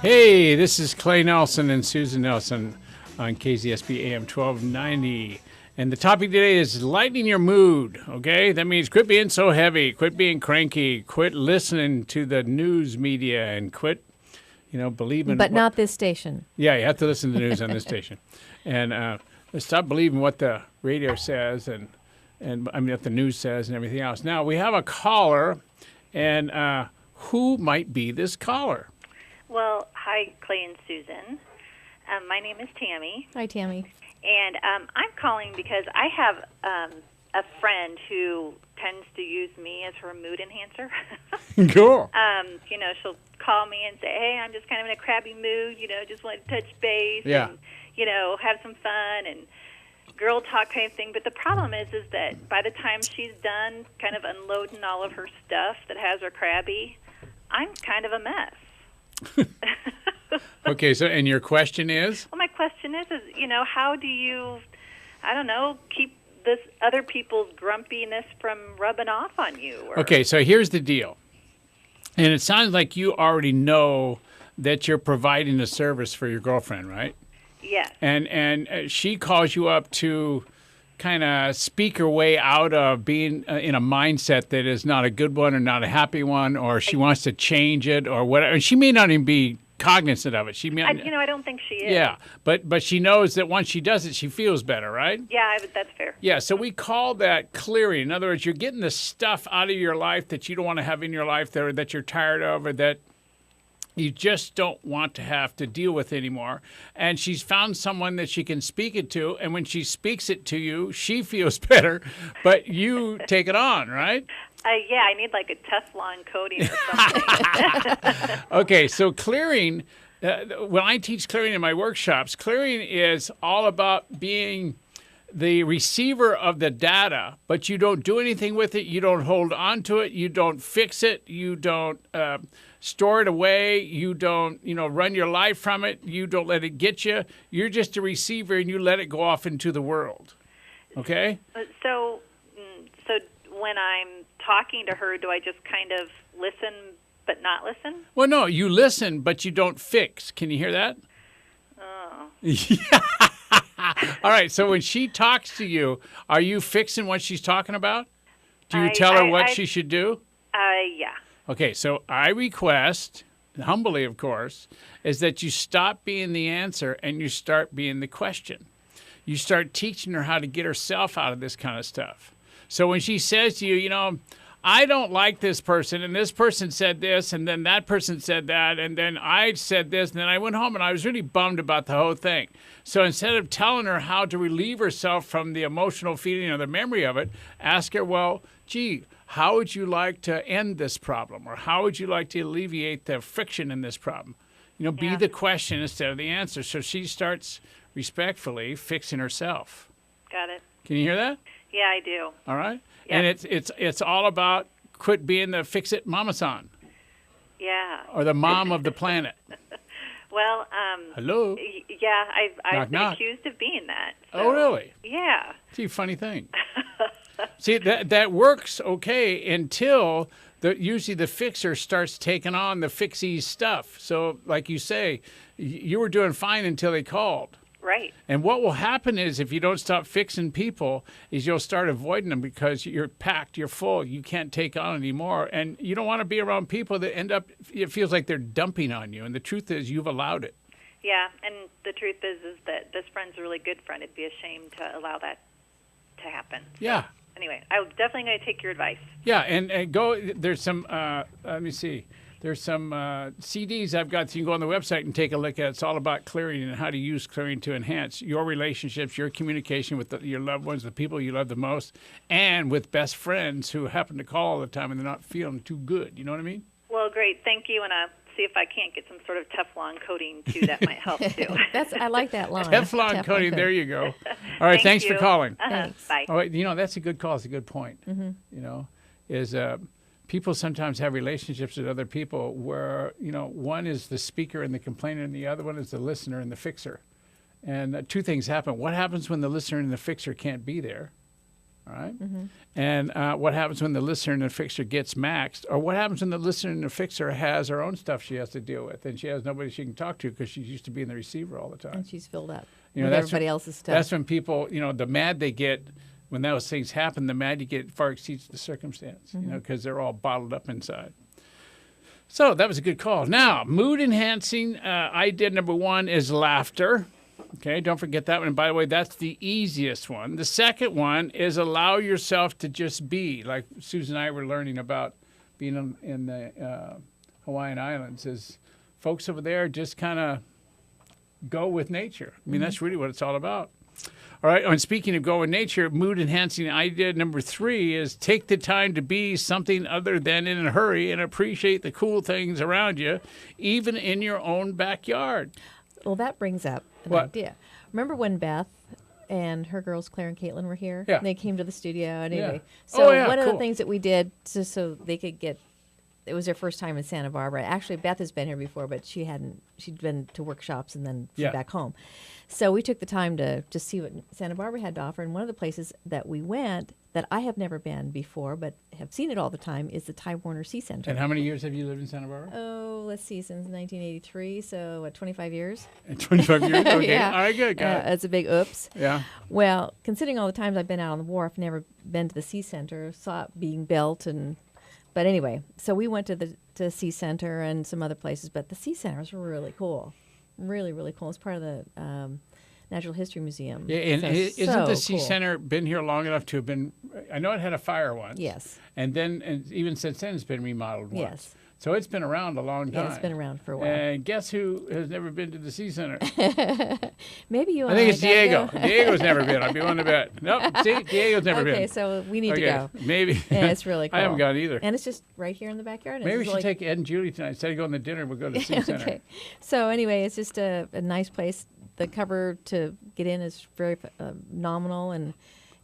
Hey, this is Clay Nelson and Susan Nelson on KZSB AM 1290. And the topic today is lightening your mood, okay? That means quit being so heavy, quit being cranky, quit listening to the news media, and quit, believing. But not this station. Yeah, you have to listen to the news on this station. And stop believing what the radio says and what the news says and everything else. Now, we have a caller, and who might be this caller? Well, hi, Clay and Susan. My name is Tammy. Hi, Tammy. And I'm calling because I have a friend who tends to use me as her mood enhancer. Cool. She'll call me and say, hey, I'm just kind of in a crabby mood, just want to touch base and, have some fun and girl talk kind of thing. But the problem is that by the time she's done kind of unloading all of her stuff that has her crabby, I'm kind of a mess. Okay, so, and your question is? Well, my question is, how do you, keep this other people's grumpiness from rubbing off on you? Okay, so here's the deal. And it sounds like you already know that you're providing a service for your girlfriend, right? Yes. And she calls you up to kind of speak her way out of being in a mindset that is not a good one or not a happy one, or she wants to change it or whatever. And she may not even be cognizant of it. She may, I don't think she is. Yeah, but she knows that once she does it, she feels better, right? Yeah, that's fair. Yeah, so we call that clearing. In other words, you're getting the stuff out of your life that you don't want to have in your life, that you're tired of, or that you just don't want to have to deal with anymore. And she's found someone that she can speak it to, and when she speaks it to you, she feels better, but you take it on, right? Yeah, I need like a Teflon coating or something. Okay, so clearing, when I teach clearing in my workshops, clearing is all about being the receiver of the data, but you don't do anything with it. You don't hold on to it. You don't fix it. You don't store it away. You don't, run your life from it. You don't let it get you. You're just a receiver, and you let it go off into the world. Okay? So when I'm talking to her, do I just kind of listen but not listen? Well, no, you listen, but you don't fix. Can you hear that? Oh. Yeah. All right, so when she talks to you, are you fixing what she's talking about? Do you tell her what she should do? Yeah. Okay, so I request, humbly of course, is that you stop being the answer and you start being the question. You start teaching her how to get herself out of this kind of stuff. So when she says to you, I don't like this person, and this person said this, and then that person said that, and then I said this, and then I went home, and I was really bummed about the whole thing. So instead of telling her how to relieve herself from the emotional feeling or the memory of it, ask her, well, gee, how would you like to end this problem? Or how would you like to alleviate the friction in this problem? Be the question instead of the answer. So she starts respectfully fixing herself. Got it. Can you hear that? Yeah, I do. All right. Yeah. And it's all about quit being the fix-it mama-san. Yeah. Or the mom of the planet. Well, hello. Yeah, I've been knock. accused of being that. So, Oh, really? Yeah. See, funny thing. See, that works okay until usually the fixer starts taking on the fixie stuff. So, like you say, you were doing fine until they called. Right. And what will happen is if you don't stop fixing people is you'll start avoiding them because you're packed, you're full, you can't take on anymore. And you don't want to be around people that end up, it feels like they're dumping on you. And the truth is you've allowed it. Yeah, and the truth is that this friend's a really good friend. It'd be a shame to allow that to happen. Yeah. So, anyway, I'm definitely going to take your advice. Yeah, and go, there's some, let me see. There's some CDs I've got, so you can go on the website and take a look at. It's all about clearing and how to use clearing to enhance your relationships, your communication with your loved ones, the people you love the most, and with best friends who happen to call all the time and they're not feeling too good. You know what I mean? Well, great. Thank you, and I'll see if I can't get some sort of Teflon coating, too. That might help, too. I like that line. Teflon coating, there you go. All right, thanks for calling. Thanks. Bye. Oh, that's a good call. It's a good point. Mm-hmm. People sometimes have relationships with other people where, one is the speaker and the complainer and the other one is the listener and the fixer. And two things happen. What happens when the listener and the fixer can't be there? All right. And what happens when the listener and the fixer gets maxed, or what happens when the listener and the fixer has her own stuff she has to deal with, and she has nobody she can talk to because she's used to being the receiver all the time. And she's filled up You know, with everybody else's stuff. That's when people, the mad they get when those things happen, the mad you get far exceeds the circumstance, because they're all bottled up inside. So that was a good call. Now, mood enhancing idea number 1 is laughter. Okay, don't forget that one. And by the way, that's the easiest one. The second one is allow yourself to just be. Like Susan and I were learning about being in the Hawaiian Islands, is folks over there just kind of go with nature. I mean, that's really what it's all about. All right, and speaking of go with nature, mood enhancing idea number 3 is take the time to be something other than in a hurry and appreciate the cool things around you, even in your own backyard. Well, that brings up an idea. Remember when Beth and her girls, Claire and Caitlin, were here? Yeah. They came to the studio. Anyway, Yeah. so one of cool. the things that we did just so they could get, it was their first time in Santa Barbara. Actually, Beth has been here before, but she'd been to workshops and then back home. So we took the time to just see what Santa Barbara had to offer. And one of the places that we went that I have never been before, but have seen it all the time, is the Ty Warner Sea Center. And how many years have you lived in Santa Barbara? Oh, let's see, since 1983, so what, 25 years? 25 years? Okay, Yeah. all right, good. Got it. It's a big oops. Yeah. Well, considering all the times I've been out on the wharf, never been to the Sea Center, saw it being built, but anyway, so we went to the Sea Center and some other places, but the Sea Center is really cool, really, really cool. It's part of the Natural History Museum. Yeah, and So isn't the Sea cool. Center been here long enough to have been? I know it had a fire once. Yes. And even since then, it's been remodeled once. Yes. So it's been around a long time. Yeah, it's been around for a while. And guess who has never been to the Sea Center? Maybe you. I think it's gotta Diego. go. Diego's never been. I'd be willing to bet. Nope. See, Diego's never been. Okay, so we need to go. Maybe. Yeah, it's really cool. I haven't gone either. And it's just right here in the backyard. Maybe we It's should like- take Ed and Julie tonight. Instead of going to dinner, we'll go to the Sea Center. Okay. So anyway, it's just a nice place. The cover to get in is very nominal,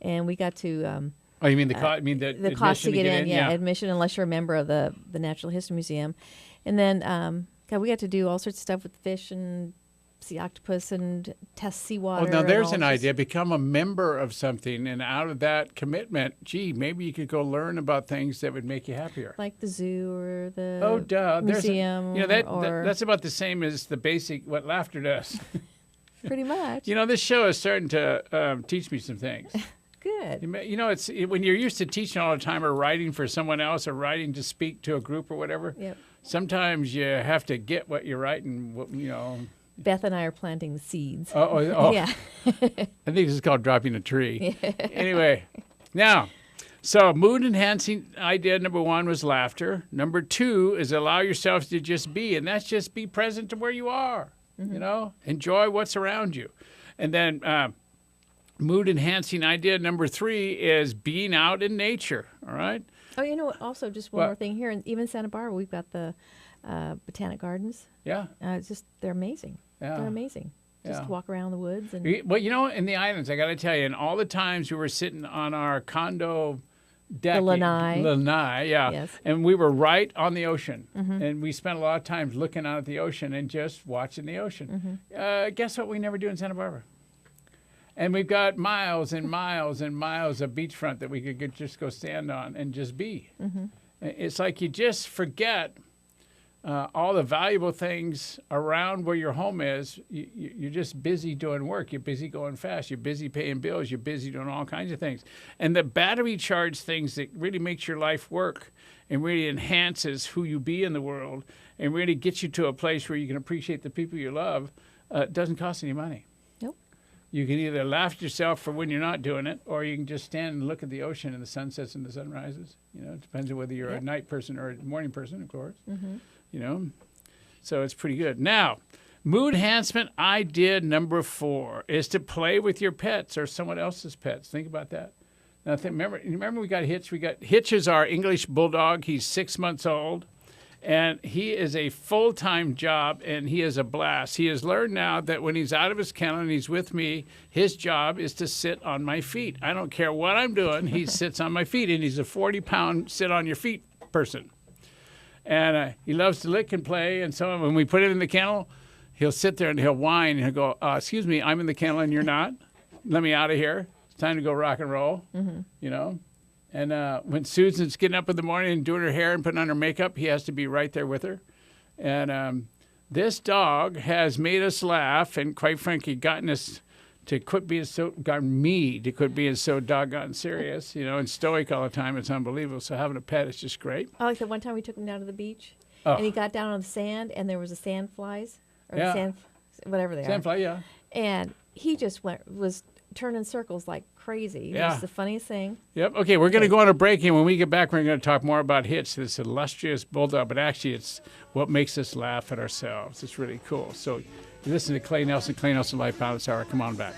and we got to Oh, you mean the cost? The cost to admission get in? Yeah. Admission, unless you're a member of the Natural History Museum, and then God, we got to do all sorts of stuff with fish and see octopus and test seawater. Well, now and there's all an sorts- idea. Become a member of something, and out of that commitment, gee, maybe you could go learn about things that would make you happier. like the zoo or the Oh, duh. museum. That's about the same as the basic what laughter does. pretty much. This show is starting to teach me some things. Good. It's when you're used to teaching all the time or writing for someone else or writing to speak to a group or whatever. Yep. Sometimes you have to get what you're writing. Beth and I are planting the seeds. Oh. Yeah. I think this is called dropping a tree. Anyway, now, so mood enhancing idea number 1 was laughter. Number 2 is allow yourself to just be, and that's just be present to where you are. Enjoy what's around you. And then mood enhancing idea number 3 is being out in nature. All right. Oh, you know what? Also, just one more thing here. And even Santa Barbara, we've got the Botanic Gardens. Yeah. It's just, they're amazing. Yeah. They're amazing. Just Yeah. walk around the woods. And Well, in the islands, I got to tell you, and all the times we were sitting on our condo deck. The lanai. Yeah. Yes. And we were right on the ocean. And we spent a lot of times looking out at the ocean and just watching the ocean. Guess what we never do in Santa Barbara? And we've got miles and miles and miles of beachfront that we could just go stand on and just be. It's like you just forget all the valuable things around where your home is. You're just busy doing work. You're busy going fast. You're busy paying bills. You're busy doing all kinds of things. And the battery charged things that really makes your life work and really enhances who you be in the world and really gets you to a place where you can appreciate the people you love doesn't cost any money. Nope. You can either laugh at yourself for when you're not doing it, or you can just stand and look at the ocean and the sunsets and the sunrises. It depends on whether you're a night person or a morning person, of course. So it's pretty good. Now, mood enhancement idea number 4 is to play with your pets or someone else's pets. Think about that. Now, remember we got Hitch? Hitch is our English bulldog. He's 6 months old. And he is a full-time job, and he is a blast. He has learned now that when he's out of his kennel and he's with me, his job is to sit on my feet. I don't care what I'm doing. He sits on my feet, and he's a 40-pound sit-on-your-feet person. And he loves to lick and play. And so when we put him in the kennel, he'll sit there and he'll whine, and he'll go, excuse me, I'm in the kennel and you're not? Let me out of here. It's time to go rock and roll, you know. And when Susan's getting up in the morning and doing her hair and putting on her makeup, he has to be right there with her. And this dog has made us laugh and, quite frankly, gotten me to quit being so doggone serious, you know, and stoic all the time. It's unbelievable. So having a pet is just great. Oh, like the one time we took him down to the beach, and he got down on the sand, and there was a sand flies, or whatever they are. Sandfly, yeah. And he just was turning circles like crazy. It was the funniest thing. Yep. Okay, we're going to go on a break, and when we get back, we're going to talk more about Hitch, this illustrious bulldog, but actually it's what makes us laugh at ourselves. It's really cool. So you listen to Clay Nelson Life Balance Hour. Come on back.